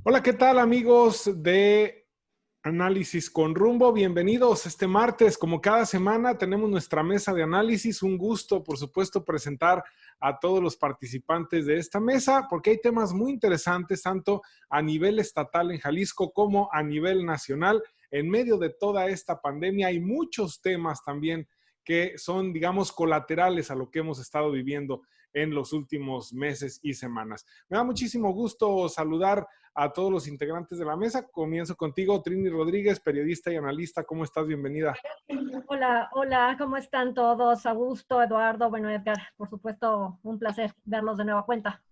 Hola, ¿qué tal amigos de Análisis con Rumbo? Bienvenidos este martes. Como cada semana tenemos nuestra mesa de análisis. Un gusto, por supuesto, presentar a todos los participantes de esta mesa porque hay temas muy interesantes tanto a nivel estatal en Jalisco como a nivel nacional. En medio de toda esta pandemia hay muchos temas también que son, digamos, colaterales a lo que hemos estado viviendo en los últimos meses y semanas. Me da muchísimo gusto saludar a todos los integrantes de la mesa. Comienzo contigo, Trini Rodríguez, periodista y analista. ¿Cómo estás? Bienvenida. Hola, hola, ¿cómo están todos? Augusto, Eduardo, bueno, Edgar, por supuesto, un placer verlos de nueva cuenta.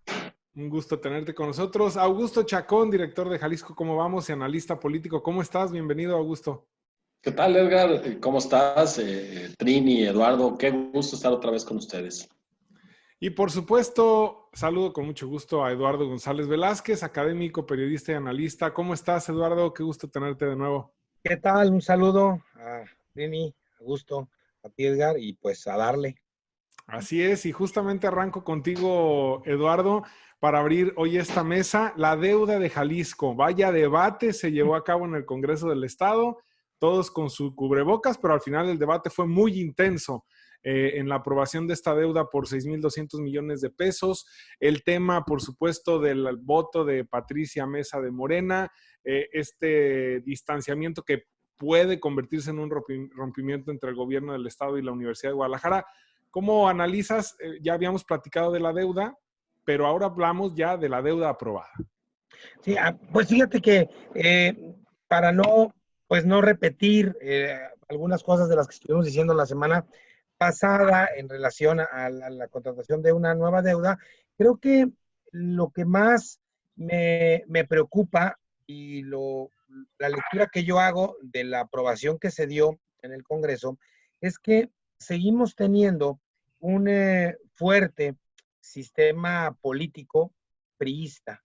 Un gusto tenerte con nosotros. Augusto Chacón, director de Jalisco ¿Cómo vamos? Y analista político. ¿Cómo estás? Bienvenido, Augusto. ¿Qué tal, Edgar? ¿Cómo estás? Trini, Eduardo, qué gusto estar otra vez con ustedes. Y por supuesto, saludo con mucho gusto a Eduardo González Velázquez, académico, periodista y analista. ¿Cómo estás, Eduardo? Qué gusto tenerte de nuevo. ¿Qué tal? Un saludo a Rini, a Gusto, a ti, Edgar, y pues a darle. Así es, y justamente arranco contigo, Eduardo, para abrir hoy esta mesa. La deuda de Jalisco. Vaya debate se llevó a cabo en el Congreso del Estado, todos con su cubrebocas, pero al final el debate fue muy intenso en la aprobación de esta deuda por 6,200 millones de pesos. El tema, por supuesto, del voto de Patricia Mesa de Morena, este distanciamiento que puede convertirse en un rompimiento entre el gobierno del Estado y la Universidad de Guadalajara. ¿Cómo analizas? Ya habíamos platicado de la deuda, pero ahora hablamos ya de la deuda aprobada. Sí, pues fíjate que para no repetir algunas cosas de las que estuvimos diciendo la semana pasada en relación a la contratación de una nueva deuda, creo que lo que más me preocupa y la lectura que yo hago de la aprobación que se dio en el Congreso es que seguimos teniendo un fuerte sistema político priista,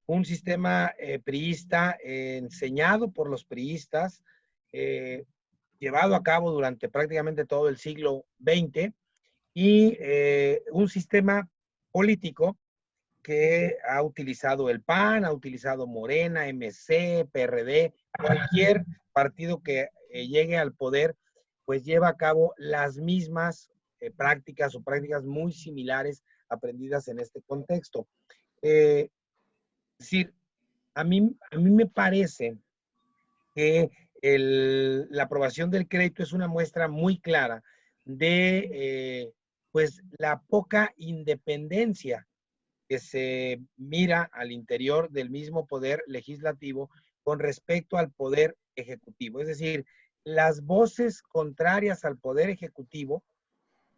un sistema priista enseñado por los priistas, llevado a cabo durante prácticamente todo el siglo XX, y un sistema político que ha utilizado el PAN, ha utilizado Morena, MC, PRD, cualquier partido que llegue al poder, pues lleva a cabo las mismas prácticas o prácticas muy similares aprendidas en este contexto. Es decir, a mí me parece que la aprobación del crédito es una muestra muy clara de pues la poca independencia que se mira al interior del mismo poder legislativo con respecto al poder ejecutivo. Es decir, las voces contrarias al poder ejecutivo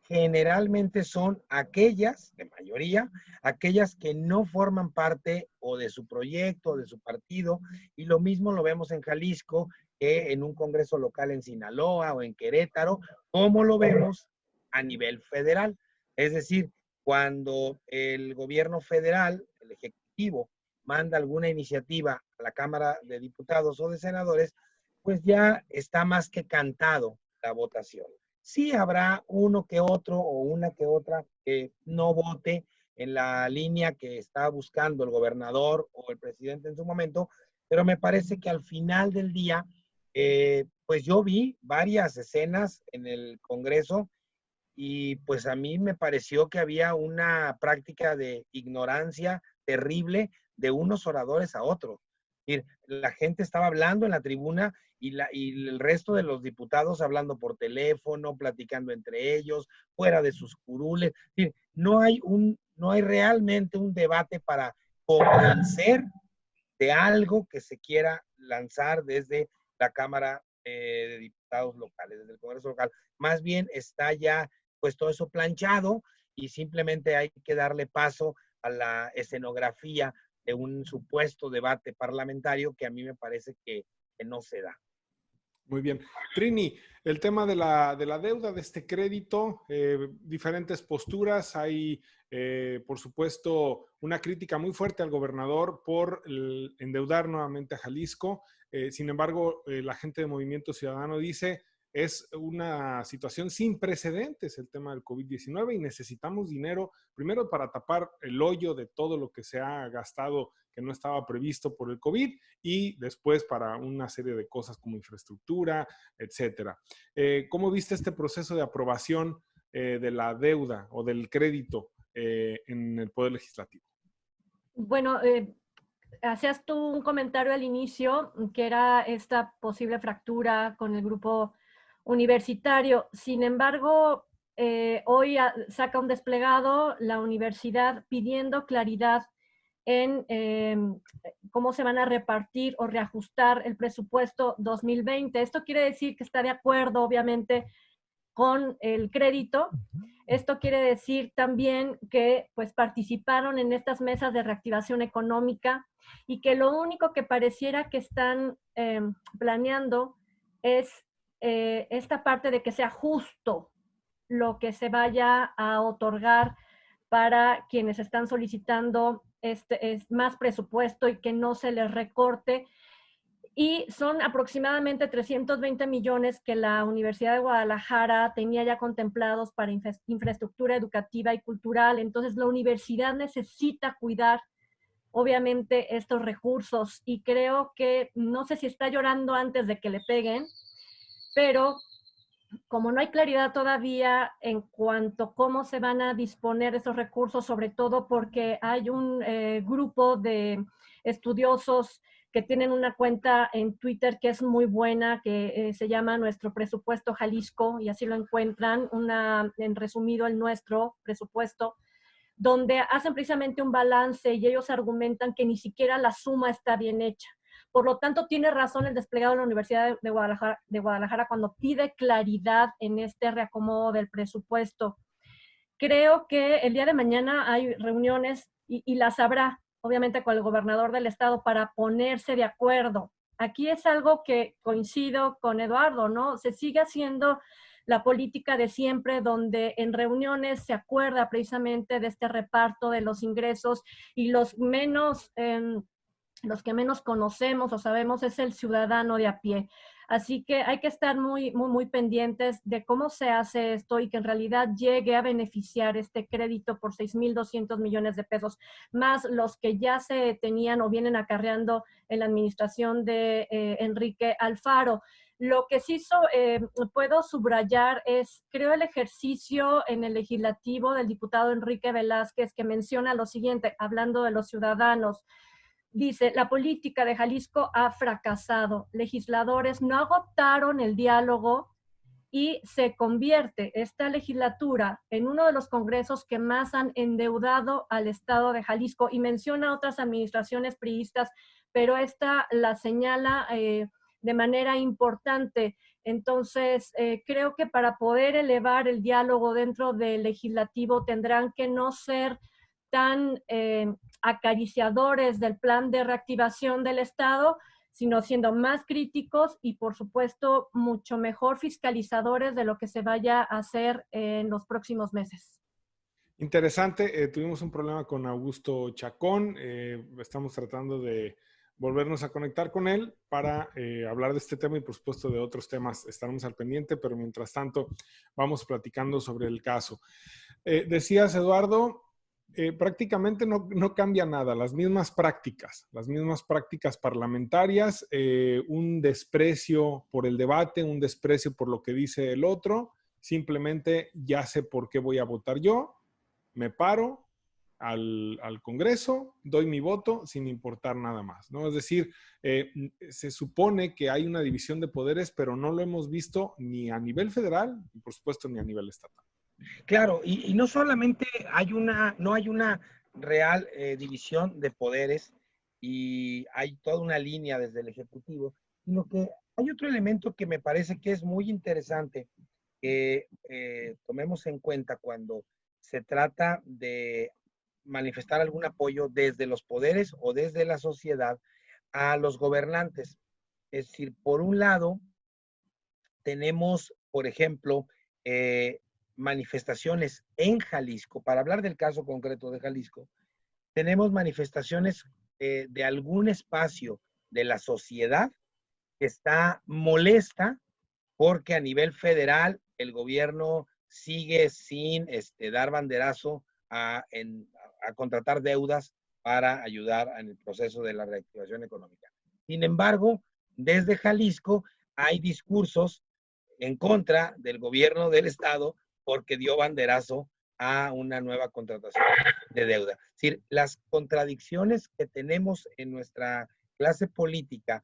generalmente son aquellas, de mayoría, aquellas que no forman parte o de su proyecto o de su partido, y lo mismo lo vemos en Jalisco, que en un congreso local en Sinaloa o en Querétaro, como lo vemos a nivel federal. Es decir, cuando el gobierno federal, el ejecutivo, manda alguna iniciativa a la Cámara de Diputados o de Senadores, pues ya está más que cantado la votación. Sí habrá uno que otro o una que otra que no vote en la línea que está buscando el gobernador o el presidente en su momento, pero me parece que al final del día, pues yo vi varias escenas en el Congreso y pues a mí me pareció que había una práctica de ignorancia terrible de unos oradores a otros. La gente estaba hablando en la tribuna y el resto de los diputados hablando por teléfono, platicando entre ellos, fuera de sus curules. No hay realmente un debate para convencer de algo que se quiera lanzar desde la Cámara de Diputados locales, desde el Congreso local. Más bien está ya pues todo eso planchado y simplemente hay que darle paso a la escenografía de un supuesto debate parlamentario que a mí me parece que no se da. Muy bien. Trini, el tema de la deuda, de este crédito, diferentes posturas. Hay, por supuesto, una crítica muy fuerte al gobernador por endeudar nuevamente a Jalisco. Sin embargo, la gente de Movimiento Ciudadano dice, es una situación sin precedentes el tema del COVID-19 y necesitamos dinero primero para tapar el hoyo de todo lo que se ha gastado que no estaba previsto por el COVID y después para una serie de cosas como infraestructura, etcétera. ¿Cómo viste este proceso de aprobación de la deuda o del crédito en el Poder Legislativo? Bueno, hacías tú un comentario al inicio que era esta posible fractura con el grupo universitario. Sin embargo, hoy saca un desplegado la universidad pidiendo claridad en cómo se van a repartir o reajustar el presupuesto 2020. Esto quiere decir que está de acuerdo, obviamente, con el crédito. Esto quiere decir también que pues participaron en estas mesas de reactivación económica y que lo único que pareciera que están planeando es esta parte de que sea justo lo que se vaya a otorgar para quienes están solicitando más presupuesto y que no se les recorte. Y son aproximadamente 320 millones que la Universidad de Guadalajara tenía ya contemplados para infraestructura educativa y cultural. Entonces, la universidad necesita cuidar, obviamente, estos recursos. Y creo que, no sé si está llorando antes de que le peguen, pero como no hay claridad todavía en cuanto a cómo se van a disponer esos recursos, sobre todo porque hay un grupo de estudiosos que tienen una cuenta en Twitter que es muy buena, que se llama Nuestro Presupuesto Jalisco, y así lo encuentran, en resumido el nuestro presupuesto, donde hacen precisamente un balance y ellos argumentan que ni siquiera la suma está bien hecha. Por lo tanto, tiene razón el desplegado de la Universidad de Guadalajara cuando pide claridad en este reacomodo del presupuesto. Creo que el día de mañana hay reuniones y las habrá, obviamente, con el gobernador del estado para ponerse de acuerdo. Aquí es algo que coincido con Eduardo, ¿no? Se sigue haciendo la política de siempre, donde en reuniones se acuerda precisamente de este reparto de los ingresos y los que menos conocemos o sabemos es el ciudadano de a pie. Así que hay que estar muy, muy, muy pendientes de cómo se hace esto y que en realidad llegue a beneficiar este crédito por 6,200 millones de pesos, más los que ya se tenían o vienen acarreando en la administración de Enrique Alfaro. Lo que sí puedo subrayar es, creo, el ejercicio en el legislativo del diputado Enrique Velázquez, que menciona lo siguiente, hablando de los ciudadanos. Dice, la política de Jalisco ha fracasado. Legisladores no agotaron el diálogo y se convierte esta legislatura en uno de los congresos que más han endeudado al estado de Jalisco. Y menciona otras administraciones priistas, pero esta la señala de manera importante. Entonces, creo que para poder elevar el diálogo dentro del legislativo tendrán que no ser tan acariciadores del plan de reactivación del Estado, sino siendo más críticos y, por supuesto, mucho mejor fiscalizadores de lo que se vaya a hacer en los próximos meses. Interesante, tuvimos un problema con Augusto Chacón, estamos tratando de volvernos a conectar con él para hablar de este tema y por supuesto de otros temas. Estaremos al pendiente, pero mientras tanto vamos platicando sobre el caso. Decías, Eduardo, prácticamente no cambia nada, las mismas prácticas parlamentarias, un desprecio por el debate, un desprecio por lo que dice el otro, simplemente ya sé por qué voy a votar yo, me paro al Congreso, doy mi voto sin importar nada más, ¿no? Es decir, se supone que hay una división de poderes, pero no lo hemos visto ni a nivel federal y por supuesto ni a nivel estatal. Claro, y no solamente no hay una real división de poderes y hay toda una línea desde el Ejecutivo, sino que hay otro elemento que me parece que es muy interesante que tomemos en cuenta cuando se trata de manifestar algún apoyo desde los poderes o desde la sociedad a los gobernantes. Es decir, por un lado, tenemos, por ejemplo, manifestaciones en Jalisco, para hablar del caso concreto de Jalisco, tenemos manifestaciones de algún espacio de la sociedad que está molesta porque a nivel federal el gobierno sigue sin dar banderazo a contratar deudas para ayudar en el proceso de la reactivación económica. Sin embargo, desde Jalisco hay discursos en contra del gobierno del estado porque dio banderazo a una nueva contratación de deuda. Es decir, las contradicciones que tenemos en nuestra clase política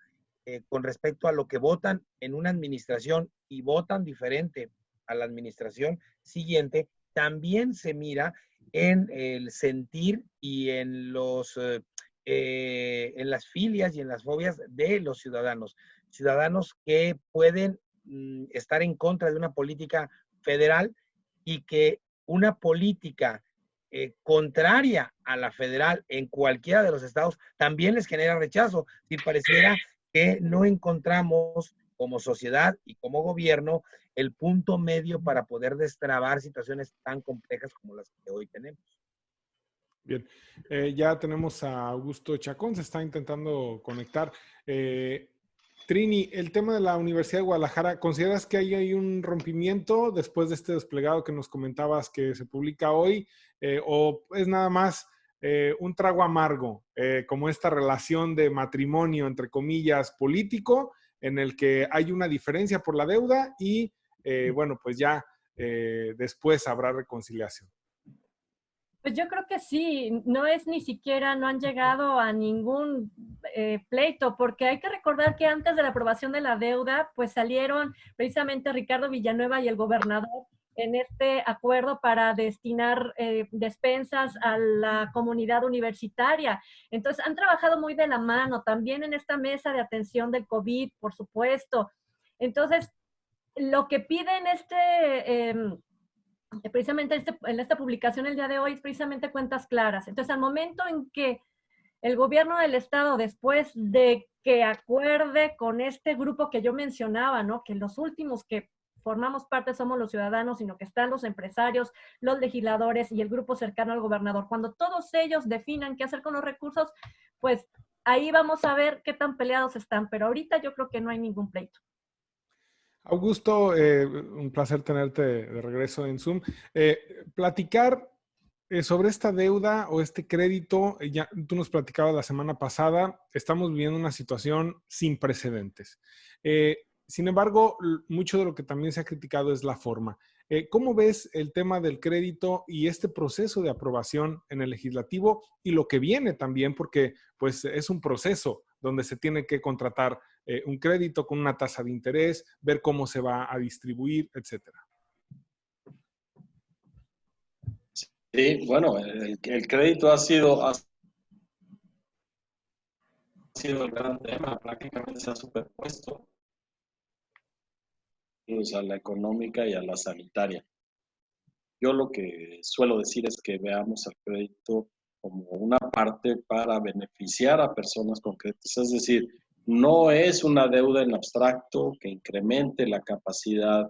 con respecto a lo que votan en una administración y votan diferente a la administración siguiente, también se mira en el sentir y en las filias y en las fobias de los ciudadanos. Ciudadanos que pueden estar en contra de una política federal y que una política contraria a la federal en cualquiera de los estados también les genera rechazo. Si pareciera que no encontramos como sociedad y como gobierno el punto medio para poder destrabar situaciones tan complejas como las que hoy tenemos. Bien, ya tenemos a Augusto Chacón, se está intentando conectar. Trini, el tema de la Universidad de Guadalajara, ¿consideras que hay un rompimiento después de este desplegado que nos comentabas que se publica hoy? ¿O es nada más un trago amargo, como esta relación de matrimonio, entre comillas, político, en el que hay una diferencia por la deuda y, bueno, pues ya después habrá reconciliación? Pues yo creo que sí, no es ni siquiera, no han llegado a ningún pleito, porque hay que recordar que antes de la aprobación de la deuda, pues salieron precisamente Ricardo Villanueva y el gobernador en este acuerdo para destinar despensas a la comunidad universitaria. Entonces, han trabajado muy de la mano, también en esta mesa de atención del COVID, por supuesto. Entonces, lo que piden precisamente en esta publicación el día de hoy, precisamente cuentas claras. Entonces, al momento en que el gobierno del estado, después de que acuerde con este grupo que yo mencionaba, ¿no? Que los últimos que formamos parte somos los ciudadanos, sino que están los empresarios, los legisladores y el grupo cercano al gobernador. Cuando todos ellos definan qué hacer con los recursos, pues ahí vamos a ver qué tan peleados están. Pero ahorita yo creo que no hay ningún pleito. Augusto, un placer tenerte de regreso en Zoom. Platicar sobre esta deuda o este crédito, ya tú nos platicabas la semana pasada, estamos viviendo una situación sin precedentes. Sin embargo, mucho de lo que también se ha criticado es la forma. ¿Cómo ves el tema del crédito y este proceso de aprobación en el legislativo y lo que viene también? Porque pues es un proceso donde se tiene que contratar un crédito con una tasa de interés, ver cómo se va a distribuir, etcétera. Sí, bueno, el crédito ha sido el gran tema, prácticamente se ha superpuesto pues, a la económica y a la sanitaria. Yo lo que suelo decir es que veamos el crédito como una parte para beneficiar a personas concretas, es decir, no es una deuda en abstracto que incremente la capacidad,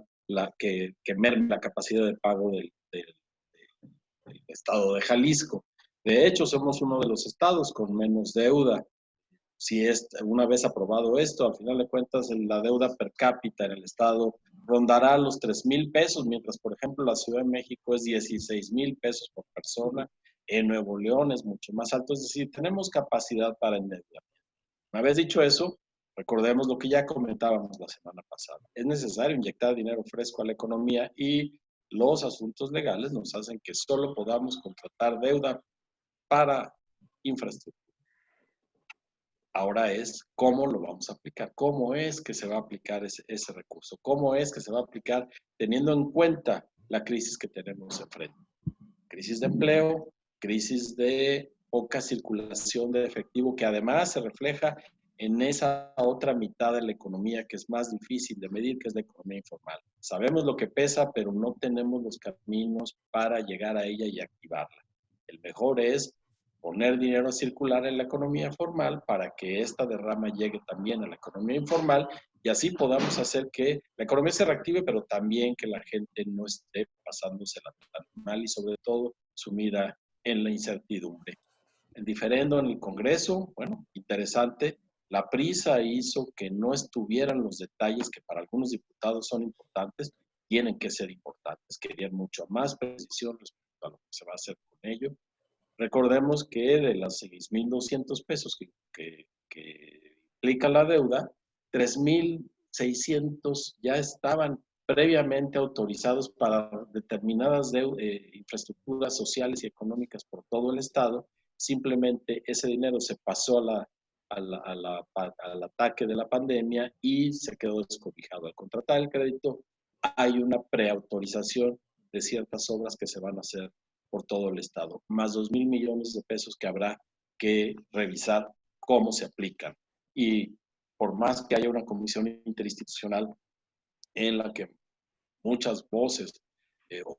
que merme la capacidad de pago del estado de Jalisco. De hecho, somos uno de los estados con menos deuda. Si es una vez aprobado esto, al final de cuentas, la deuda per cápita en el estado rondará los 3,000 pesos, mientras, por ejemplo, la Ciudad de México es 16,000 pesos por persona. En Nuevo León es mucho más alto, es decir, tenemos capacidad para endeudamiento. Una vez dicho eso, recordemos lo que ya comentábamos la semana pasada. Es necesario inyectar dinero fresco a la economía y los asuntos legales nos hacen que solo podamos contratar deuda para infraestructura. Ahora es cómo lo vamos a aplicar, cómo es que se va a aplicar ese recurso, cómo es que se va a aplicar teniendo en cuenta la crisis que tenemos enfrente. Crisis de empleo, crisis de poca circulación de efectivo, que además se refleja en esa otra mitad de la economía que es más difícil de medir, que es la economía informal. Sabemos lo que pesa, pero no tenemos los caminos para llegar a ella y activarla. El mejor es poner dinero a circular en la economía formal para que esta derrama llegue también a la economía informal y así podamos hacer que la economía se reactive, pero también que la gente no esté pasándosela tan mal y sobre todo sumida en la incertidumbre. El diferendo en el Congreso, bueno, interesante. La prisa hizo que no estuvieran los detalles que para algunos diputados son importantes, tienen que ser importantes. Querían mucho más precisión respecto a lo que se va a hacer con ello. Recordemos que de las 6,200 pesos que implica la deuda, 3,600 ya estaban previamente autorizados para determinadas infraestructuras sociales y económicas por todo el Estado. Simplemente ese dinero se pasó al ataque de la pandemia y se quedó descobijado. Al contratar el crédito, hay una preautorización de ciertas obras que se van a hacer por todo el Estado, más 2,000 millones de pesos que habrá que revisar cómo se aplican. Y por más que haya una comisión interinstitucional en la que muchas voces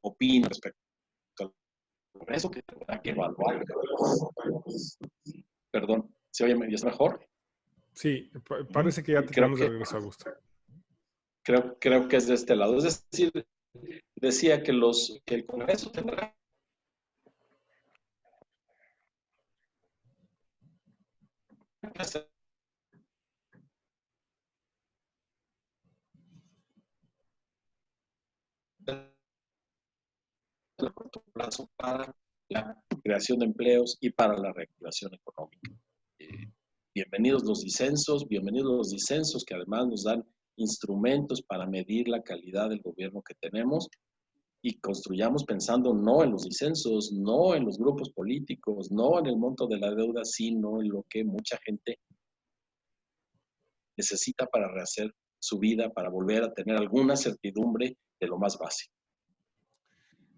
opinan respecto a eso, que tendrá que evaluar. Perdón, ¿se oye mejor? Sí, parece que ya te tenemos de regreso, Augusto. Creo que es de este lado. Es decir, decía que el Congreso tendrá que hacer a corto plazo para la creación de empleos y para la reactivación económica. Bienvenidos los disensos que además nos dan instrumentos para medir la calidad del gobierno que tenemos, y construyamos pensando no en los disensos, no en los grupos políticos, no en el monto de la deuda, sino en lo que mucha gente necesita para rehacer su vida, para volver a tener alguna certidumbre de lo más básico.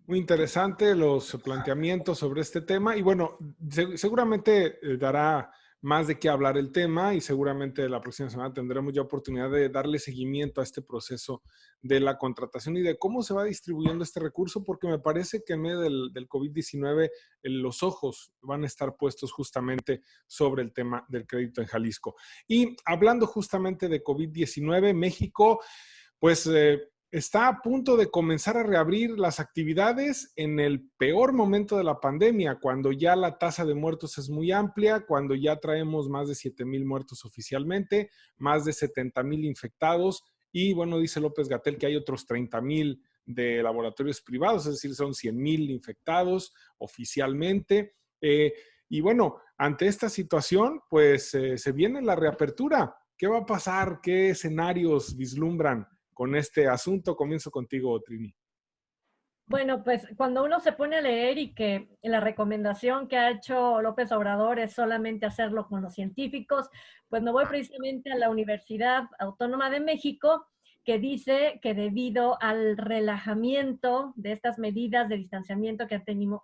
Muy interesante los planteamientos sobre este tema y bueno, seguramente dará más de qué hablar el tema y seguramente la próxima semana tendremos ya oportunidad de darle seguimiento a este proceso de la contratación y de cómo se va distribuyendo este recurso, porque me parece que en medio del COVID-19 los ojos van a estar puestos justamente sobre el tema del crédito en Jalisco. Y hablando justamente de COVID-19, México, pues está a punto de comenzar a reabrir las actividades en el peor momento de la pandemia, cuando ya la tasa de muertos es muy amplia, cuando ya traemos más de 7,000 muertos oficialmente, más de 70,000 infectados y bueno, dice López-Gatell que hay otros 30,000 de laboratorios privados, es decir, son 100,000 infectados oficialmente. Y bueno, ante esta situación, pues se viene la reapertura. ¿Qué va a pasar? ¿Qué escenarios vislumbran con este asunto? Comienzo contigo, Trini. Bueno, pues cuando uno se pone a leer y que la recomendación que ha hecho López Obrador es solamente hacerlo con los científicos, pues me voy precisamente a la Universidad Autónoma de México, que dice que debido al relajamiento de estas medidas de distanciamiento que han tenido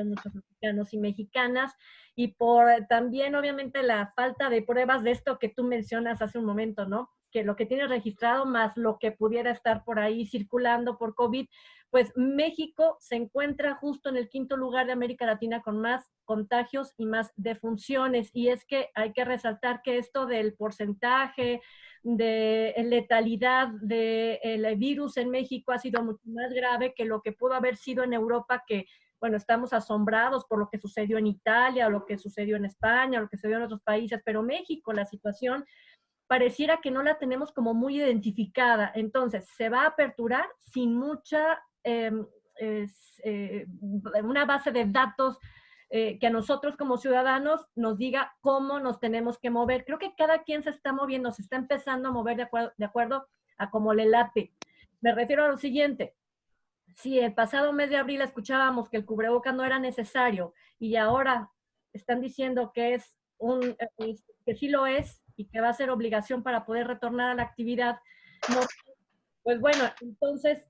muchos mexicanos y mexicanas, y por también obviamente la falta de pruebas de esto que tú mencionas hace un momento, ¿no? Que lo que tienes registrado más lo que pudiera estar por ahí circulando por COVID, pues México se encuentra justo en el 5º lugar de América Latina con más contagios y más defunciones. Y es que hay que resaltar que esto del porcentaje de letalidad del virus en México ha sido mucho más grave que lo que pudo haber sido en Europa, que, bueno, estamos asombrados por lo que sucedió en Italia, o lo que sucedió en España, o lo que sucedió en otros países, pero México, la situación pareciera que no la tenemos como muy identificada. Entonces, se va a aperturar sin mucha, una base de datos que a nosotros como ciudadanos nos diga cómo nos tenemos que mover. Creo que cada quien se está moviendo, se está empezando a mover de acuerdo a cómo le late. Me refiero a lo siguiente. Si el pasado mes de abril escuchábamos que el cubrebocas no era necesario y ahora están diciendo que que sí lo es y que va a ser obligación para poder retornar a la actividad, no, pues bueno, entonces,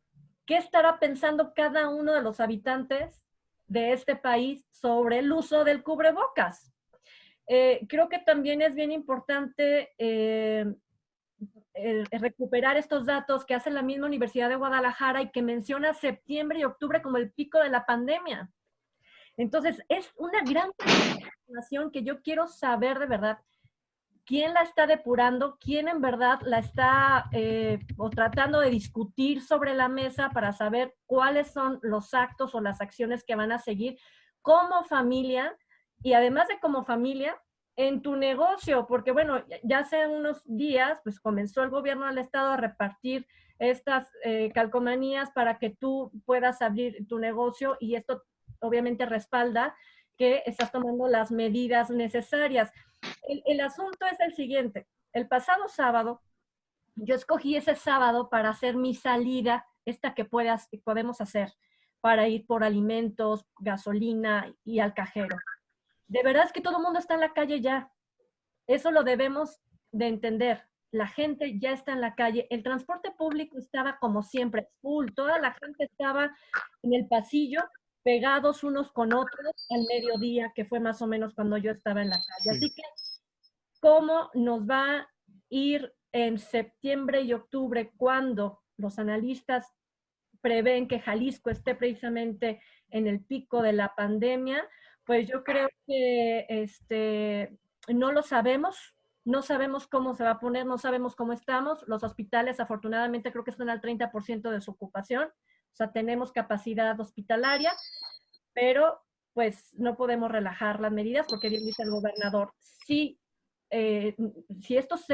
¿qué estará pensando cada uno de los habitantes de este país sobre el uso del cubrebocas? Creo que también es bien importante recuperar estos datos que hace la misma Universidad de Guadalajara y que menciona septiembre y octubre como el pico de la pandemia. Entonces, es una gran información que yo quiero saber de verdad quién la está depurando, quién en verdad la está o tratando de discutir sobre la mesa para saber cuáles son los actos o las acciones que van a seguir como familia, y además de como familia, en tu negocio, porque bueno, ya hace unos días, pues comenzó el gobierno del estado a repartir estas calcomanías para que tú puedas abrir tu negocio y esto obviamente respalda que estás tomando las medidas necesarias. El asunto es el siguiente. El pasado sábado, yo escogí ese sábado para hacer mi salida, esta que podemos hacer, para ir por alimentos, gasolina y al cajero. De verdad es que todo el mundo está en la calle ya. Eso lo debemos de entender. La gente ya está en la calle. El transporte público estaba como siempre, full. Toda la gente estaba en el pasillo, pegados unos con otros al mediodía, que fue más o menos cuando yo estaba en la calle. Así que, ¿cómo nos va a ir en septiembre y octubre cuando los analistas prevén que Jalisco esté precisamente en el pico de la pandemia? Pues yo creo que no lo sabemos, no sabemos cómo se va a poner, no sabemos cómo estamos. Los hospitales afortunadamente creo que están al 30% de su ocupación, o sea, tenemos capacidad hospitalaria, pero pues no podemos relajar las medidas porque bien dice el gobernador, si esto si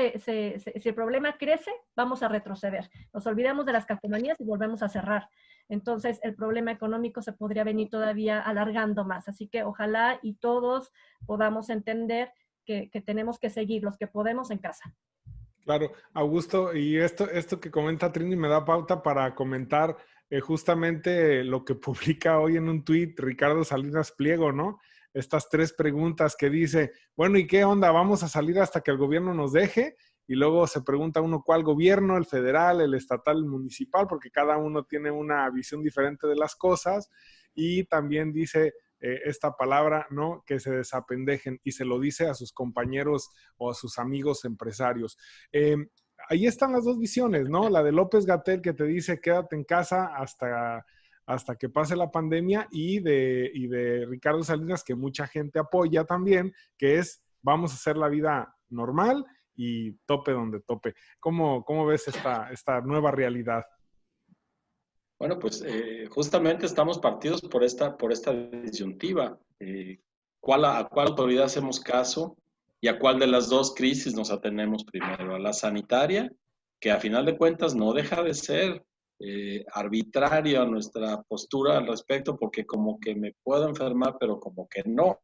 el problema crece, vamos a retroceder. Nos olvidamos de las calcomanías y volvemos a cerrar. Entonces, el problema económico se podría venir todavía alargando más. Así que ojalá y todos podamos entender que tenemos que seguir, los que podemos, en casa. Claro, Augusto, y esto que comenta Trini me da pauta para comentar justamente lo que publica hoy en un tuit Ricardo Salinas Pliego, ¿no? Estas 3 preguntas que dice, bueno, ¿y qué onda? ¿Vamos a salir hasta que el gobierno nos deje? Y luego se pregunta uno cuál gobierno, el federal, el estatal, el municipal, porque cada uno tiene una visión diferente de las cosas. Y también dice esta palabra, ¿no? Que se desapendejen, y se lo dice a sus compañeros o a sus amigos empresarios. Ahí están las 2 visiones, ¿no? La de López-Gatell, que te dice quédate en casa hasta que pase la pandemia, y de Ricardo Salinas, que mucha gente apoya también, que es vamos a hacer la vida normal y tope donde tope. ¿Cómo ves esta nueva realidad? Bueno, pues justamente estamos partidos por esta disyuntiva. ¿A cuál autoridad hacemos caso y a cuál de las 2 crisis nos atenemos primero? ¿A la sanitaria, que a final de cuentas no deja de ser arbitraria nuestra postura al respecto, porque como que me puedo enfermar, pero como que no?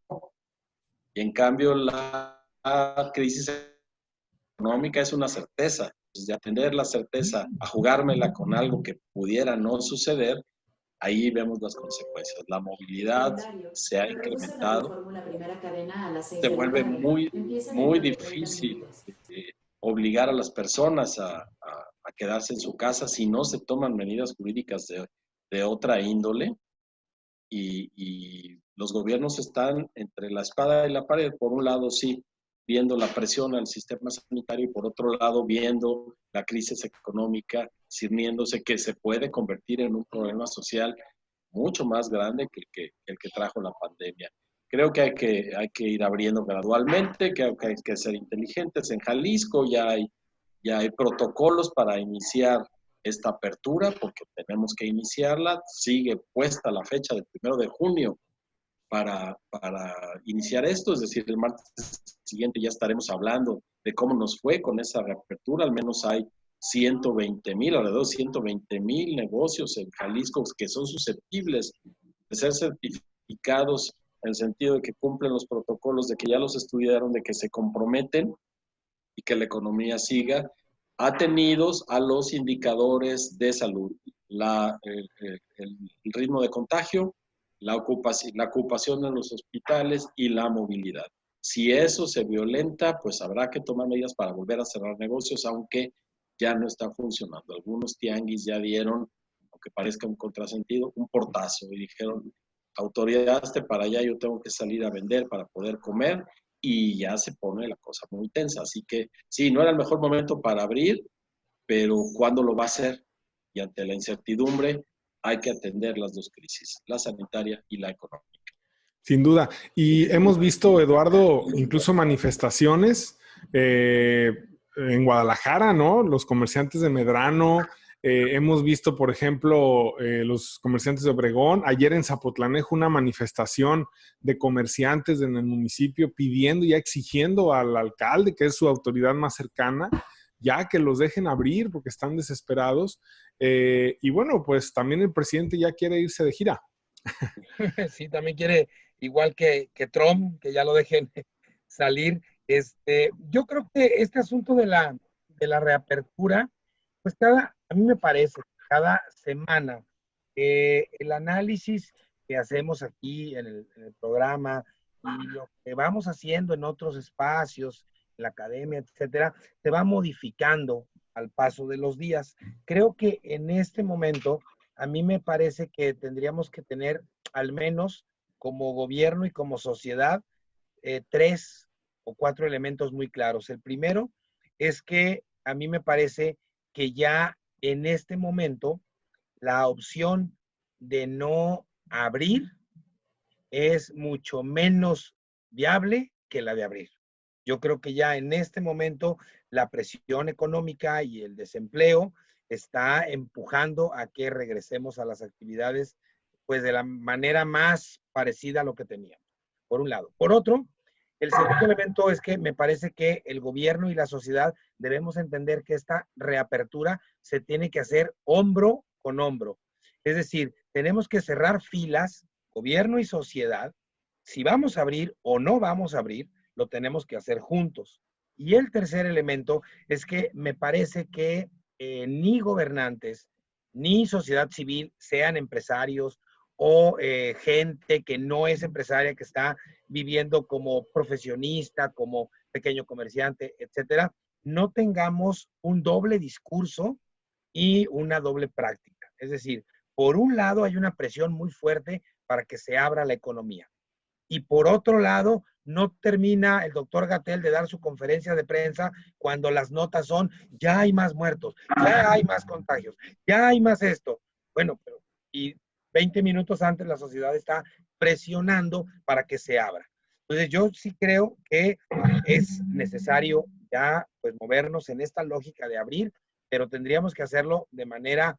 Y en cambio la crisis económica es una certeza. Pues de atender la certeza a jugármela con algo que pudiera no suceder, ahí vemos las consecuencias. La movilidad se ha incrementado, se vuelve muy difícil obligar a las personas a quedarse en su casa si no se toman medidas jurídicas de otra índole, y los gobiernos están entre la espada y la pared. Por un lado, sí, viendo la presión al sistema sanitario, y por otro lado, viendo la crisis económica cirniéndose, que se puede convertir en un problema social mucho más grande que el que trajo la pandemia. Creo que hay que ir abriendo gradualmente, que hay que ser inteligentes. En Jalisco ya hay protocolos para iniciar esta apertura, porque tenemos que iniciarla. Sigue puesta la fecha del 1 de junio para iniciar esto, es decir, el martes siguiente ya estaremos hablando de cómo nos fue con esa reapertura. Al menos hay 120,000, alrededor de 120,000 negocios en Jalisco que son susceptibles de ser certificados, en el sentido de que cumplen los protocolos, de que ya los estudiaron, de que se comprometen y que la economía siga atenidos a los indicadores de salud, el ritmo de contagio, la ocupación en los hospitales y la movilidad. Si eso se violenta, pues habrá que tomar medidas para volver a cerrar negocios, aunque ya no está funcionando. Algunos tianguis ya dieron, aunque parezca un contrasentido, un portazo y dijeron, autoridad, para allá, yo tengo que salir a vender para poder comer, y ya se pone la cosa muy tensa. Así que sí, no era el mejor momento para abrir, pero ¿cuándo lo va a hacer? Y ante la incertidumbre hay que atender las 2 crisis, la sanitaria y la económica. Sin duda. Y hemos visto, Eduardo, incluso manifestaciones en Guadalajara, ¿no? Los comerciantes de Medrano, Hemos visto, por ejemplo, los comerciantes de Obregón, ayer en Zapotlanejo, una manifestación de comerciantes en el municipio pidiendo, ya exigiendo al alcalde, que es su autoridad más cercana, ya que los dejen abrir porque están desesperados. Y bueno, pues también el presidente ya quiere irse de gira. Sí, también quiere, igual que Trump, que ya lo dejen salir. Yo creo que este asunto de la reapertura, pues a mí me parece, cada semana, el análisis que hacemos aquí en el programa y lo que vamos haciendo en otros espacios, en la academia, etcétera, se va modificando al paso de los días. Creo que en este momento, a mí me parece que tendríamos que tener al menos como gobierno y como sociedad 3 o 4 elementos muy claros. El primero es que a mí me parece que ya en este momento la opción de no abrir es mucho menos viable que la de abrir. Yo creo que ya en este momento la presión económica y el desempleo está empujando a que regresemos a las actividades pues de la manera más parecida a lo que teníamos, por un lado. Por otro, el segundo elemento es que me parece que el gobierno y la sociedad debemos entender que esta reapertura se tiene que hacer hombro con hombro. Es decir, tenemos que cerrar filas, gobierno y sociedad. Si vamos a abrir o no vamos a abrir, lo tenemos que hacer juntos. Y el tercer elemento es que me parece que ni gobernantes, ni sociedad civil, sean empresarios o gente que no es empresaria, que está viviendo como profesionista, como pequeño comerciante, etcétera, no tengamos un doble discurso y una doble práctica. Es decir, por un lado hay una presión muy fuerte para que se abra la economía. Y por otro lado, no termina el doctor Gatell de dar su conferencia de prensa cuando las notas son, ya hay más muertos, ya hay más contagios, ya hay más esto. Bueno, pero y 20 minutos antes la sociedad está presionando para que se abra. Entonces yo sí creo que es necesario ya pues movernos en esta lógica de abrir, pero tendríamos que hacerlo de manera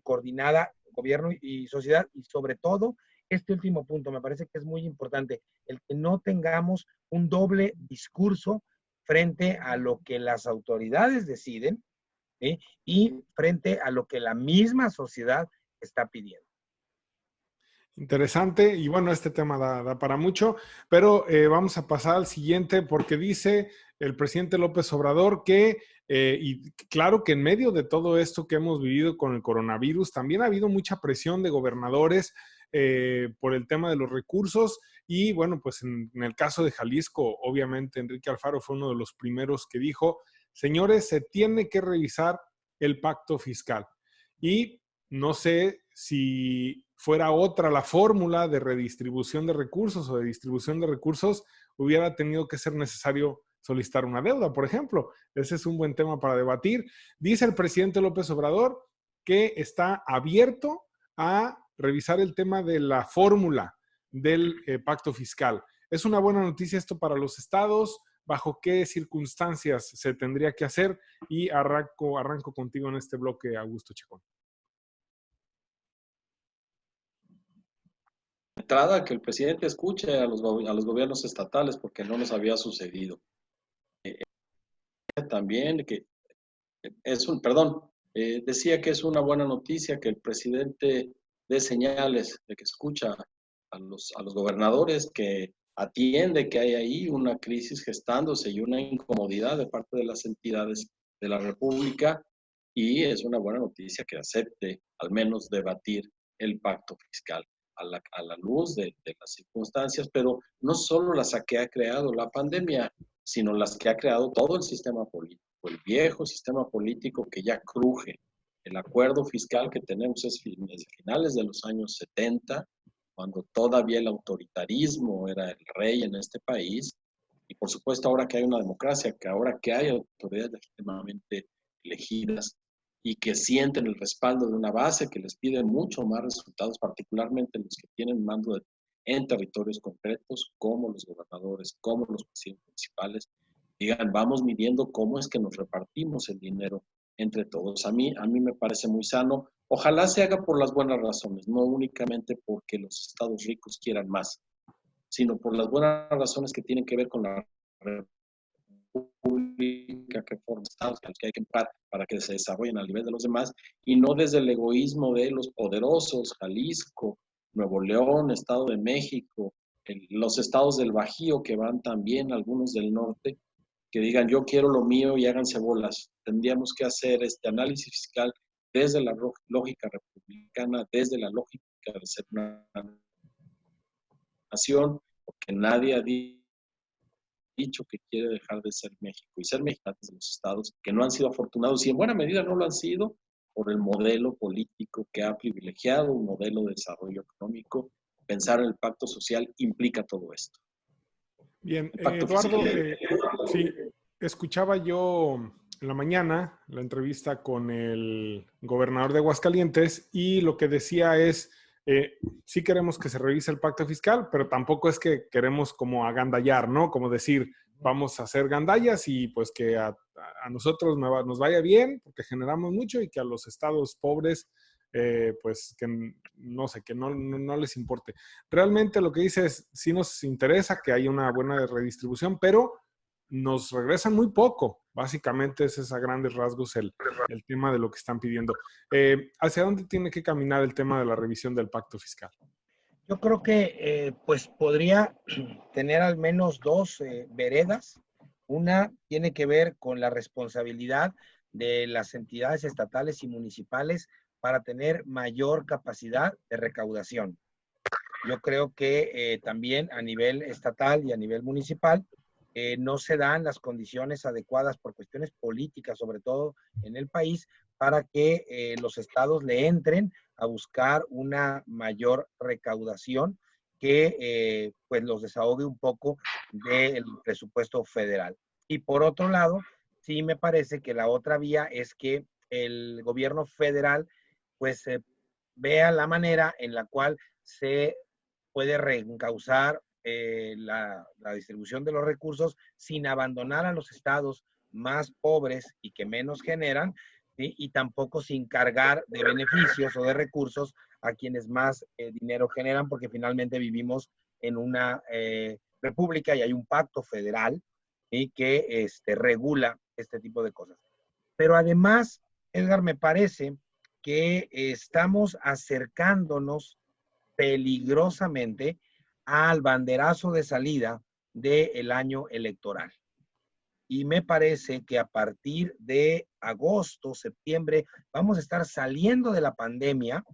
coordinada, gobierno y sociedad, y sobre todo este último punto me parece que es muy importante, el que no tengamos un doble discurso frente a lo que las autoridades deciden, ¿sí? Y frente a lo que la misma sociedad está pidiendo. Interesante, y bueno, este tema da para mucho, pero vamos a pasar al siguiente porque dice el presidente López Obrador que, y claro que en medio de todo esto que hemos vivido con el coronavirus, también ha habido mucha presión de gobernadores por el tema de los recursos y bueno, pues en el caso de Jalisco, obviamente Enrique Alfaro fue uno de los primeros que dijo, señores, se tiene que revisar el pacto fiscal. Y no sé si fuera otra la fórmula de redistribución de recursos o de distribución de recursos, hubiera tenido que ser necesario solicitar una deuda, por ejemplo. Ese es un buen tema para debatir. Dice el presidente López Obrador que está abierto a revisar el tema de la fórmula del pacto fiscal. ¿Es una buena noticia esto para los estados? ¿Bajo qué circunstancias se tendría que hacer? Y arranco contigo en este bloque, Augusto Chacón. Entrada, que el presidente escuche a los gobiernos estatales porque no nos había sucedido. También que decía que es una buena noticia que el presidente dé señales de que escucha a los gobernadores, que atiende que hay ahí una crisis gestándose y una incomodidad de parte de las entidades de la República, y es una buena noticia que acepte al menos debatir el pacto fiscal a la luz de las circunstancias, pero no solo las que ha creado la pandemia, sino las que ha creado todo el sistema político, el viejo sistema político que ya cruje. El acuerdo fiscal que tenemos es desde finales de los años 70, cuando todavía el autoritarismo era el rey en este país, y por supuesto ahora que hay una democracia, que ahora que hay autoridades legítimamente elegidas y que sienten el respaldo de una base que les pide mucho más resultados, particularmente los que tienen mando en territorios concretos, como los gobernadores, como los presidentes municipales, digan, vamos midiendo cómo es que nos repartimos el dinero entre todos. A mí me parece muy sano. Ojalá se haga por las buenas razones, no únicamente porque los estados ricos quieran más, sino por las buenas razones que tienen que ver con la república que forma estados, que hay que empezar para que se desarrollen al nivel de los demás, y no desde el egoísmo de los poderosos, Jalisco, Nuevo León, Estado de México, los estados del Bajío, que van también, algunos del norte, que digan yo quiero lo mío y háganse bolas. Tendríamos que hacer este análisis fiscal desde la lógica republicana, desde la lógica de ser una nación, porque nadie ha dicho que quiere dejar de ser México y ser mexicanos de los estados que no han sido afortunados y en buena medida no lo han sido por el modelo político que ha privilegiado, un modelo de desarrollo económico. Pensar en el pacto social implica todo esto. Bien, Eduardo, sí, escuchaba yo en la mañana la entrevista con el gobernador de Aguascalientes y lo que decía es, sí queremos que se revise el pacto fiscal, pero tampoco es que queremos como agandallar, ¿no? Como decir, vamos a hacer gandallas y pues que a nosotros nos vaya bien porque generamos mucho y que a los estados pobres pues que no sé, que no les importe. Realmente lo que dice es, sí nos interesa que haya una buena redistribución, pero nos regresan muy poco. Básicamente ese es a grandes rasgos el tema de lo que están pidiendo. ¿Hacia dónde tiene que caminar el tema de la revisión del pacto fiscal? Yo creo que pues podría tener al menos dos veredas. Una tiene que ver con la responsabilidad de las entidades estatales y municipales para tener mayor capacidad de recaudación. Yo creo que también a nivel estatal y a nivel municipal no se dan las condiciones adecuadas por cuestiones políticas, sobre todo en el país, para que los estados le entren a buscar una mayor recaudación que pues los desahogue un poco del presupuesto federal. Y por otro lado, sí me parece que la otra vía es que el gobierno federal pues vea la manera en la cual se puede reencauzar la distribución de los recursos sin abandonar a los estados más pobres y que menos generan, ¿sí? Y tampoco sin cargar de beneficios o de recursos a quienes más dinero generan, porque finalmente vivimos en una república y hay un pacto federal, ¿sí? Que regula este tipo de cosas. Pero además, Edgar, me parece que estamos acercándonos peligrosamente al banderazo de salida del año electoral. Y me parece que a partir de agosto, septiembre, vamos a estar saliendo de la pandemia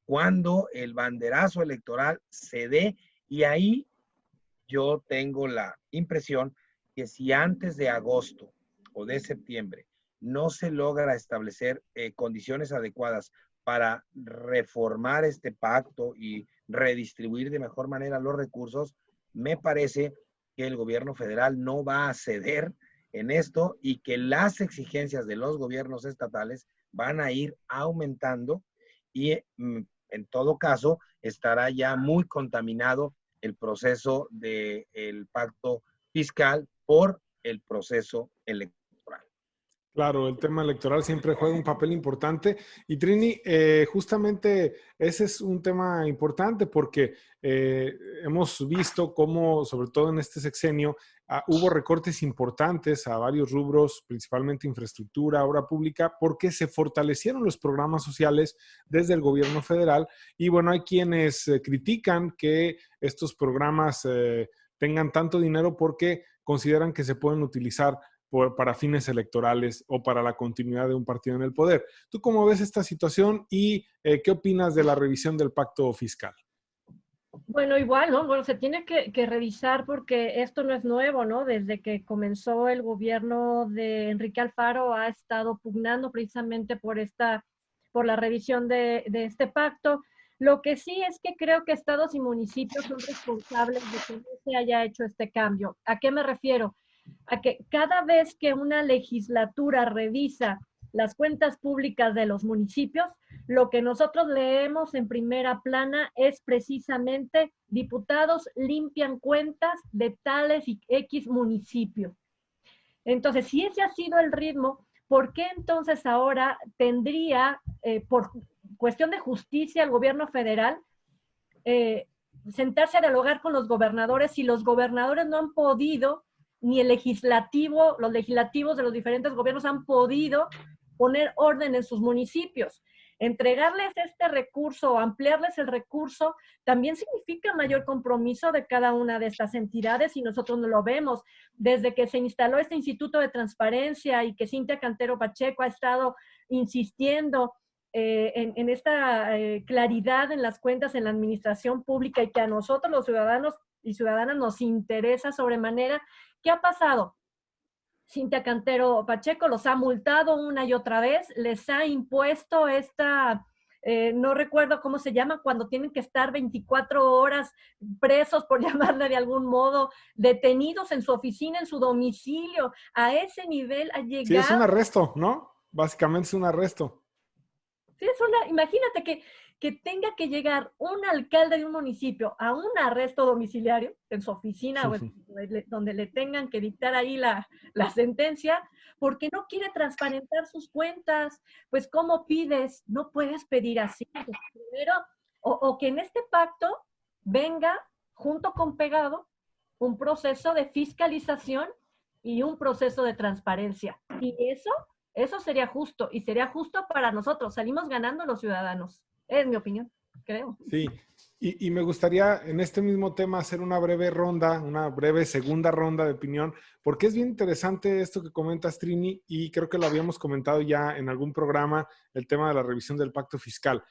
cuando el banderazo electoral se dé y ahí yo tengo la impresión que si antes de agosto o de septiembre no se logra establecer condiciones adecuadas para reformar este pacto y redistribuir de mejor manera los recursos, me parece que el gobierno federal no va a ceder en esto y que las exigencias de los gobiernos estatales van a ir aumentando y en todo caso estará ya muy contaminado el proceso del pacto fiscal por el proceso electoral. Claro, el tema electoral siempre juega un papel importante y Trini, justamente ese es un tema importante porque hemos visto cómo, sobre todo en este sexenio, hubo recortes importantes a varios rubros, principalmente infraestructura, obra pública, porque se fortalecieron los programas sociales desde el gobierno federal y bueno, hay quienes critican que estos programas tengan tanto dinero porque consideran que se pueden utilizar para fines electorales o para la continuidad de un partido en el poder. ¿Tú cómo ves esta situación y qué opinas de la revisión del pacto fiscal? Bueno, igual, ¿no? Bueno, se tiene que revisar porque esto no es nuevo, ¿no? Desde que comenzó el gobierno de Enrique Alfaro ha estado pugnando precisamente por la revisión de este pacto. Lo que sí es que creo que estados y municipios son responsables de que no se haya hecho este cambio. ¿A qué me refiero? A que cada vez que una legislatura revisa las cuentas públicas de los municipios, lo que nosotros leemos en primera plana es precisamente diputados limpian cuentas de tales y X municipios. Entonces, si ese ha sido el ritmo, ¿por qué entonces ahora tendría, por cuestión de justicia, el gobierno federal sentarse a dialogar con los gobernadores si los gobernadores no han podido, ni el legislativo, los legislativos de los diferentes gobiernos han podido poner orden en sus municipios? Entregarles este recurso o ampliarles el recurso también significa mayor compromiso de cada una de estas entidades y nosotros no lo vemos. Desde que se instaló este Instituto de Transparencia y que Cintia Cantero Pacheco ha estado insistiendo en esta claridad en las cuentas en la administración pública y que a nosotros los ciudadanos y ciudadanas nos interesa sobremanera, ¿qué ha pasado? Cintia Cantero Pacheco los ha multado una y otra vez, les ha impuesto esta, no recuerdo cómo se llama, cuando tienen que estar 24 horas presos, por llamarle de algún modo, detenidos en su oficina, en su domicilio. A ese nivel ha llegado. Sí, es un arresto, ¿no? Básicamente es un arresto. Sí, es una, imagínate que tenga que llegar un alcalde de un municipio a un arresto domiciliario en su oficina o donde le tengan que dictar ahí la sentencia, porque no quiere transparentar sus cuentas. Pues, ¿cómo pides? No puedes pedir así. Pues, primero, o que en este pacto venga junto con pegado un proceso de fiscalización y un proceso de transparencia. Y eso sería justo, y sería justo para nosotros. Salimos ganando los ciudadanos. Es mi opinión, creo. Sí, y me gustaría en este mismo tema hacer una breve ronda, una breve segunda ronda de opinión, porque es bien interesante esto que comentas, Trini, y creo que lo habíamos comentado ya en algún programa, el tema de la revisión del pacto fiscal.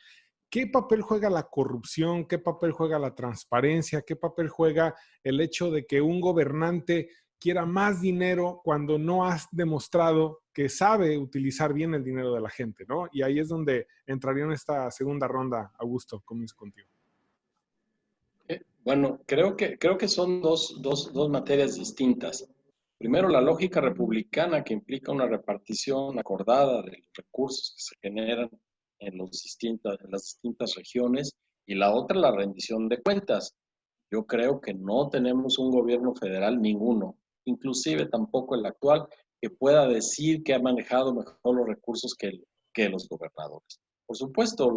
¿Qué papel juega la corrupción? ¿Qué papel juega la transparencia? ¿Qué papel juega el hecho de que un gobernante quiera más dinero cuando no has demostrado que sabe utilizar bien el dinero de la gente, ¿no? Y ahí es donde entraría en esta segunda ronda. Augusto, comienzo contigo. Bueno, creo que son dos materias distintas. Primero, la lógica republicana que implica una repartición acordada de los recursos que se generan en las distintas regiones, y la otra, la rendición de cuentas. Yo creo que no tenemos un gobierno federal, ninguno, inclusive tampoco el actual, que pueda decir que ha manejado mejor los recursos que los gobernadores. Por supuesto,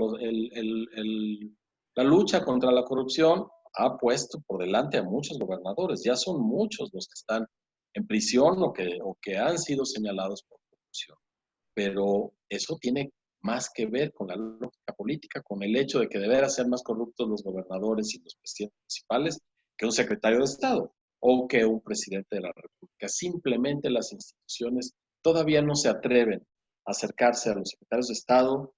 la lucha contra la corrupción ha puesto por delante a muchos gobernadores. Ya son muchos los que están en prisión o que han sido señalados por corrupción. Pero eso tiene más que ver con la lógica política, con el hecho de que deberán ser más corruptos los gobernadores y los presidentes municipales que un secretario de Estado o que un presidente de la República. Simplemente las instituciones todavía no se atreven a acercarse a los secretarios de Estado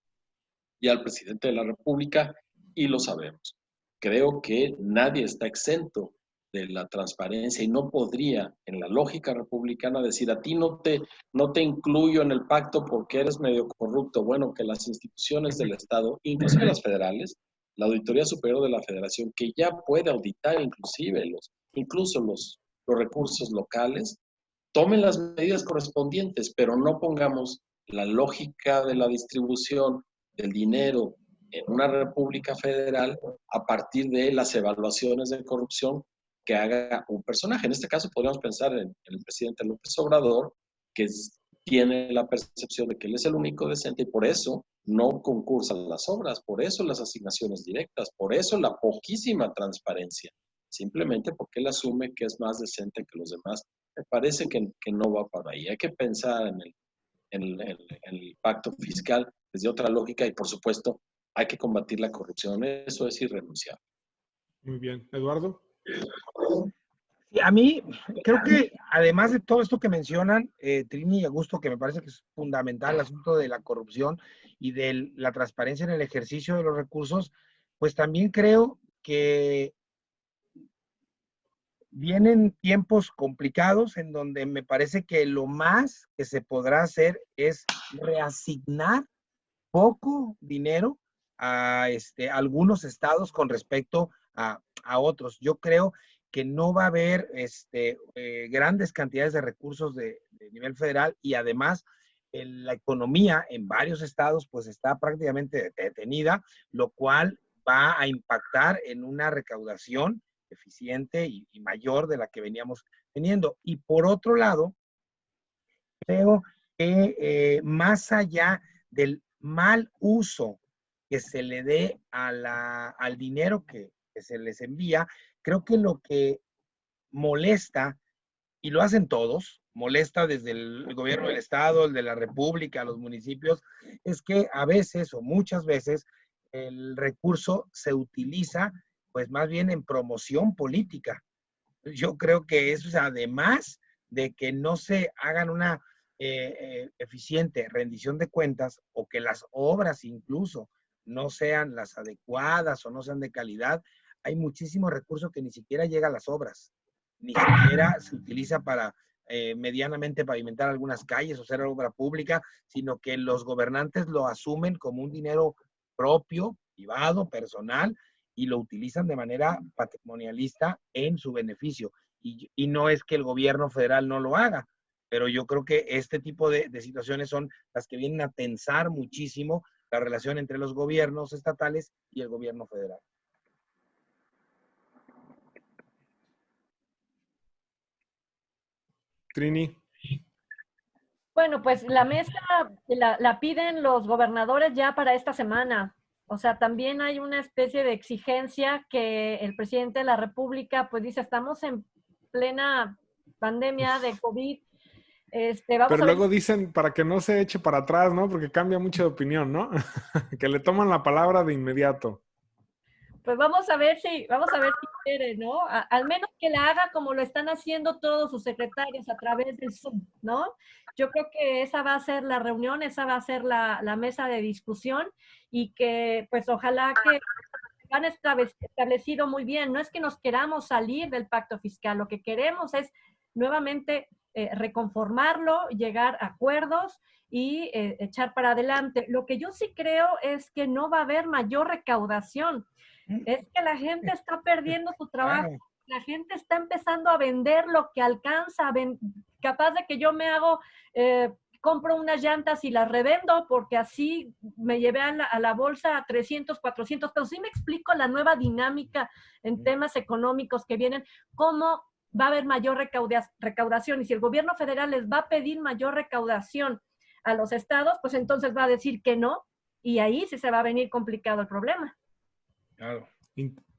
y al presidente de la República, y lo sabemos. Creo que nadie está exento de la transparencia y no podría, en la lógica republicana, decir a ti no te incluyo en el pacto porque eres medio corrupto. Bueno, que las instituciones del Estado, inclusive las federales, la Auditoría Superior de la Federación, que ya puede auditar inclusive incluso los recursos locales, tomen las medidas correspondientes, pero no pongamos la lógica de la distribución del dinero en una república federal a partir de las evaluaciones de corrupción que haga un personaje. En este caso podríamos pensar en el presidente López Obrador, que tiene la percepción de que él es el único decente y por eso no concursan las obras, por eso las asignaciones directas, por eso la poquísima transparencia, simplemente porque él asume que es más decente que los demás. Me parece que no va para ahí. Hay que pensar en el pacto fiscal desde otra lógica y, por supuesto, hay que combatir la corrupción. Eso es irrenunciable. Muy bien. ¿Eduardo? Sí, a mí creo que además de todo esto que mencionan, Trini y Augusto, que me parece que es fundamental el asunto de la corrupción y de la transparencia en el ejercicio de los recursos, pues también creo que vienen tiempos complicados en donde me parece que lo más que se podrá hacer es reasignar poco dinero a algunos estados con respecto a otros. Yo creo que no va a haber grandes cantidades de recursos de nivel federal y además la economía en varios estados pues está prácticamente detenida, lo cual va a impactar en una recaudación eficiente y mayor de la que veníamos teniendo. Y por otro lado, creo que más allá del mal uso que se le dé al dinero que se les envía, creo que lo que molesta, y lo hacen todos, molesta desde el gobierno del estado, el de la república, los municipios, es que a veces o muchas veces el recurso se utiliza pues más bien en promoción política. Yo creo que eso es además de que no se hagan una eficiente rendición de cuentas o que las obras incluso no sean las adecuadas o no sean de calidad, hay muchísimo recurso que ni siquiera llega a las obras, ni siquiera se utiliza para medianamente pavimentar algunas calles o hacer obra pública, sino que los gobernantes lo asumen como un dinero propio, privado, personal, y lo utilizan de manera patrimonialista en su beneficio. Y no es que el gobierno federal no lo haga, pero yo creo que este tipo de situaciones son las que vienen a tensar muchísimo la relación entre los gobiernos estatales y el gobierno federal. Trini. Bueno, pues la mesa la piden los gobernadores ya para esta semana. O sea, también hay una especie de exigencia que el presidente de la República, pues dice, estamos en plena pandemia de COVID. Vamos Pero a ver. luego dicen para que no se eche para atrás, ¿no? Porque cambia mucho de opinión, ¿no? Que le toman la palabra de inmediato. Pues vamos a ver si quiere, ¿no? Al menos que la haga como lo están haciendo todos sus secretarios a través del Zoom, ¿no? Yo creo que esa va a ser la reunión, esa va a ser la mesa de discusión y que pues ojalá que han establecido muy bien. No es que nos queramos salir del pacto fiscal, lo que queremos es nuevamente reconformarlo, llegar a acuerdos y echar para adelante. Lo que yo sí creo es que no va a haber mayor recaudación. Es que la gente está perdiendo su trabajo, la gente está empezando a vender lo que alcanza, capaz de que yo me hago, compro unas llantas y las revendo porque así me llevé a la bolsa a 300, 400 pesos. Sí me explico la nueva dinámica en temas económicos que vienen, cómo va a haber mayor recaudación y si el gobierno federal les va a pedir mayor recaudación a los estados, pues entonces va a decir que no y ahí sí se va a venir complicado el problema. Claro.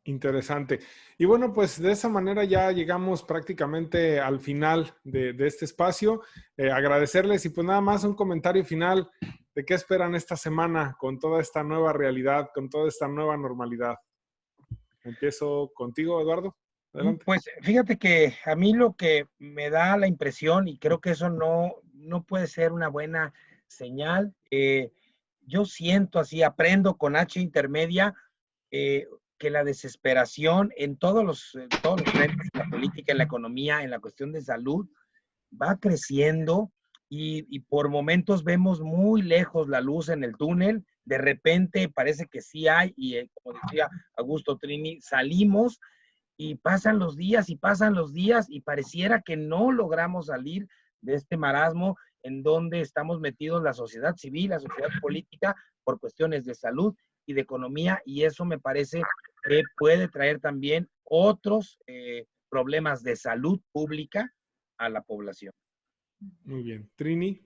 Interesante. Y bueno, pues de esa manera ya llegamos prácticamente al final de este espacio. Agradecerles y pues nada más un comentario final de qué esperan esta semana con toda esta nueva realidad, con toda esta nueva normalidad. Empiezo contigo, Eduardo. Adelante. Pues fíjate que a mí lo que me da la impresión, y creo que eso no puede ser una buena señal, yo siento así, aprendo con H intermedia, que la desesperación en todos los frentes, en la política, en la economía, en la cuestión de salud, va creciendo y por momentos vemos muy lejos la luz en el túnel, de repente parece que sí hay y como decía Augusto Trini, salimos y pasan los días y pareciera que no logramos salir de este marasmo en donde estamos metidos la sociedad civil, la sociedad política, por cuestiones de salud y de economía, y eso me parece que puede traer también otros problemas de salud pública a la población. Muy bien. Trini.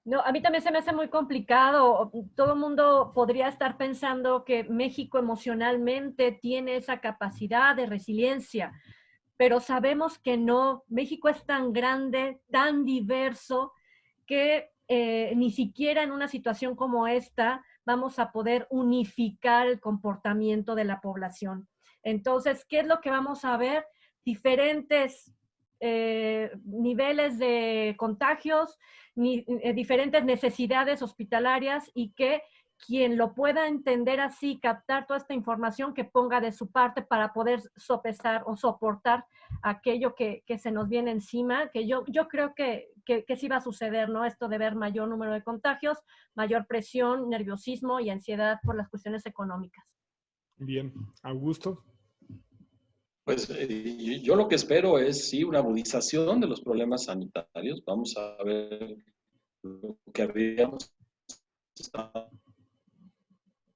No, a mí también se me hace muy complicado. Todo el mundo podría estar pensando que México emocionalmente tiene esa capacidad de resiliencia, pero sabemos que no. México es tan grande, tan diverso, que ni siquiera en una situación como esta vamos a poder unificar el comportamiento de la población. Entonces, ¿qué es lo que vamos a ver? Diferentes niveles de contagios, diferentes necesidades hospitalarias y que quien lo pueda entender así, captar toda esta información, que ponga de su parte para poder sopesar o soportar aquello que se nos viene encima, que yo creo que sí va a suceder, ¿no? Esto de ver mayor número de contagios, mayor presión, nerviosismo y ansiedad por las cuestiones económicas. Bien. Augusto. Pues yo lo que espero es, sí, una agudización de los problemas sanitarios. Vamos a ver lo que habíamos estado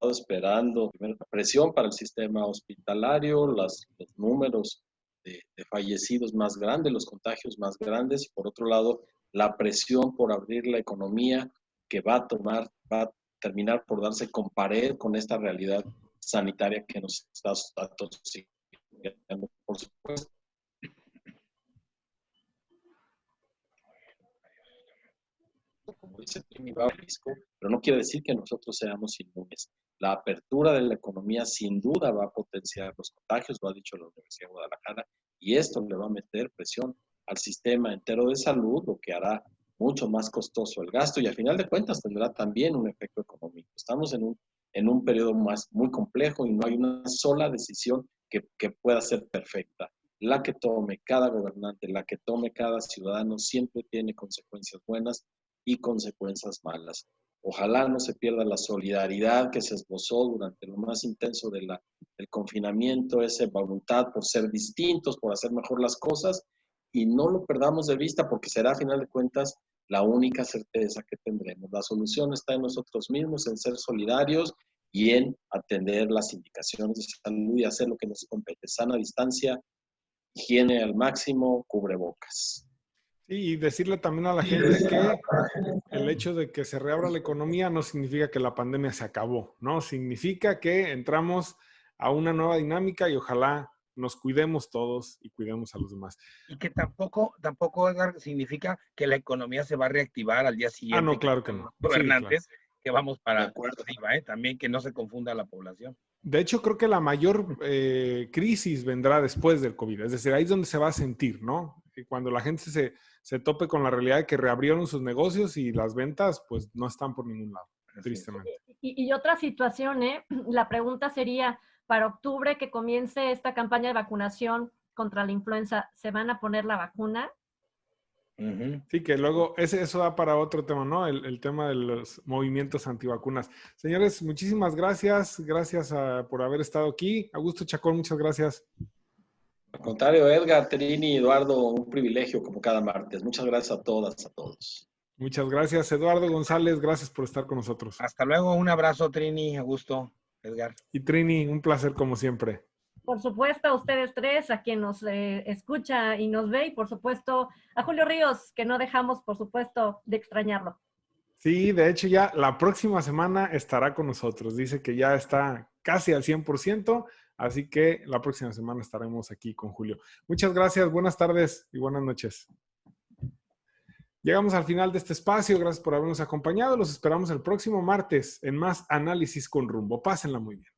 esperando. Primero, presión para el sistema hospitalario, los números de fallecidos más grandes, los contagios más grandes, y por otro lado, la presión por abrir la economía que va a terminar por darse con pared con esta realidad sanitaria que nos está atosigando, por supuesto. Como dice Trini, va a risco, pero no quiere decir que nosotros seamos inmunes. La apertura de la economía sin duda va a potenciar los contagios, lo ha dicho la Universidad de Guadalajara, y esto le va a meter presión al sistema entero de salud, lo que hará mucho más costoso el gasto y al final de cuentas tendrá también un efecto económico. Estamos en un periodo muy complejo y no hay una sola decisión que pueda ser perfecta. La que tome cada gobernante, la que tome cada ciudadano, siempre tiene consecuencias buenas y consecuencias malas. Ojalá no se pierda la solidaridad que se esbozó durante lo más intenso del confinamiento, esa voluntad por ser distintos, por hacer mejor las cosas, y no lo perdamos de vista porque será a final de cuentas la única certeza que tendremos. La solución está en nosotros mismos, en ser solidarios y en atender las indicaciones de salud y hacer lo que nos compete. Sana distancia, higiene al máximo, cubrebocas. Sí, y decirle también a la gente que el hecho de que se reabra la economía no significa que la pandemia se acabó, ¿no? Significa que entramos a una nueva dinámica y ojalá nos cuidemos todos y cuidemos a los demás. Y que tampoco, Edgar, significa que la economía se va a reactivar al día siguiente. No, claro que no. Los gobernantes, sí, claro, que vamos para arriba, también que no se confunda la población. De hecho, creo que la mayor crisis vendrá después del COVID. Es decir, ahí es donde se va a sentir, ¿no? Cuando la gente se tope con la realidad de que reabrieron sus negocios y las ventas, pues no están por ningún lado, tristemente. Y otra situación, la pregunta sería, para octubre que comience esta campaña de vacunación contra la influenza, ¿se van a poner la vacuna? Sí, que luego eso da para otro tema, ¿no? El tema de los movimientos antivacunas. Señores, muchísimas gracias. Gracias por haber estado aquí. Augusto Chacón, muchas gracias. Al contrario, Edgar, Trini, Eduardo, un privilegio como cada martes. Muchas gracias a todas, a todos. Muchas gracias. Eduardo González, gracias por estar con nosotros. Hasta luego. Un abrazo, Trini, Augusto, Edgar. Y Trini, un placer como siempre. Por supuesto, a ustedes tres, a quien nos escucha y nos ve, y por supuesto a Julio Ríos, que no dejamos, por supuesto, de extrañarlo. Sí, de hecho ya la próxima semana estará con nosotros. Dice que ya está casi al 100%, así que la próxima semana estaremos aquí con Julio. Muchas gracias, buenas tardes y buenas noches. Llegamos al final de este espacio, gracias por habernos acompañado. Los esperamos el próximo martes en más Análisis con Rumbo. Pásenla muy bien.